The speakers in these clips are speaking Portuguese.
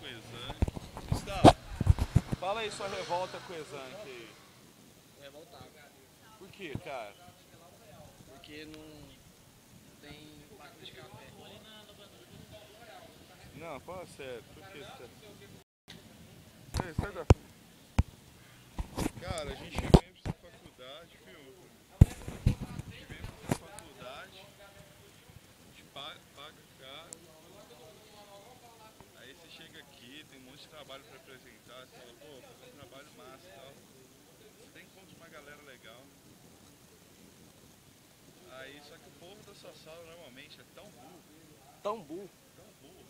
com o Exanc. Gustavo, fala aí sua revolta com o Exanc aí. Revoltado. Por quê, cara? Porque não tem máquina de café. Não, fala sério. Por que você... Sai da... Cara, a gente vem pra essa faculdade, viu? A gente vem pra essa faculdade, a gente paga caro. Aí você chega aqui, tem um monte de trabalho pra apresentar, você fala, pô, vou fazer um trabalho massa e tal. Você tem encontro com uma galera legal. Aí, só que o povo da sua sala normalmente é tão burro. Tão burro. Tão burro.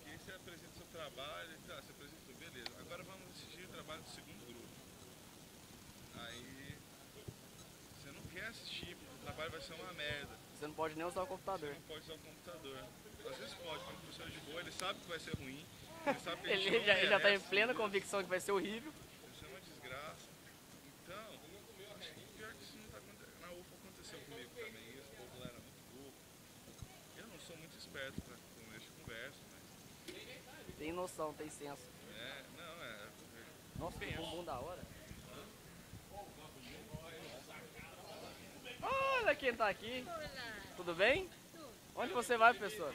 Que aí você apresenta o seu trabalho, tá, você apresenta tudo, beleza. Agora vamos assistir o trabalho do segundo grupo. Aí você não quer assistir, porque o trabalho vai ser uma merda. Você não pode nem usar o computador. Você não pode usar o computador. Às vezes pode, quando o professor é de boa, ele sabe que vai ser ruim. Ele sabe que a gente Ele não já tá em merece, plena entendeu? convicção que vai ser horrível. Isso é uma desgraça. Então, acho que pior que isso não tá acontecendo. Na UFA aconteceu comigo também, esse povo lá era muito burro. Eu não sou muito esperto pra começar conversa, mas... Tem noção, tem senso. Não, é... Nossa, que penso. bumbum da hora. Olha quem tá aqui. Olá. Tudo bem? Onde você vai, professor?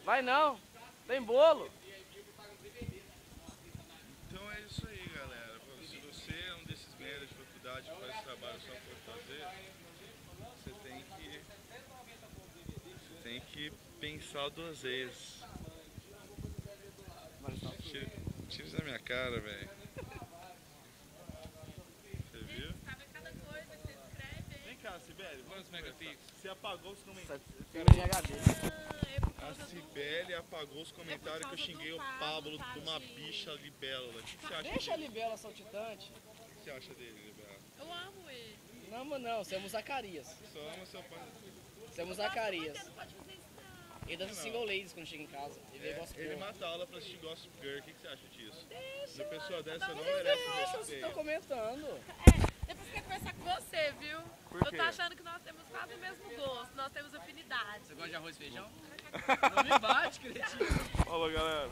Vai não. Tem bolo. Então é isso aí, galera. Se você é um desses merda de faculdade que faz trabalho só por fazer, você tem que pensar duas vezes. Tira isso da minha cara, velho. Você viu? Sabe cada coisa que você escreve, hein? Vem cá, Sibeli. Quantos megapixels? Você apagou os comentários. Filme de HD. É por A causa do... Cibele apagou os comentários que eu causa xinguei do o Pablo, Pablo de uma tadinho. bicha libélula. O que você acha Deixa a dele? libela saltitante. O que você acha dele, libélula? Eu amo ele. Não, mas não, somos Zacarias. Só ama seu pai. Somos Você Zacarias. não pode fazer isso, não. Ele dança single ladies quando chega em casa. Ele vê gospel. Ele mata a aula pra assistir Gossip Girl. O que você acha disso? Deixa, Uma pessoa dessa cada um não tem merece seu Deixa, vocês respeito. estão comentando. É, depois quer conversar com você, viu? Por quê? Eu tô achando que nós temos quase o mesmo gosto, nós temos afinidade. Você gosta de arroz e feijão? Não me bate, cretino. Falou, galera.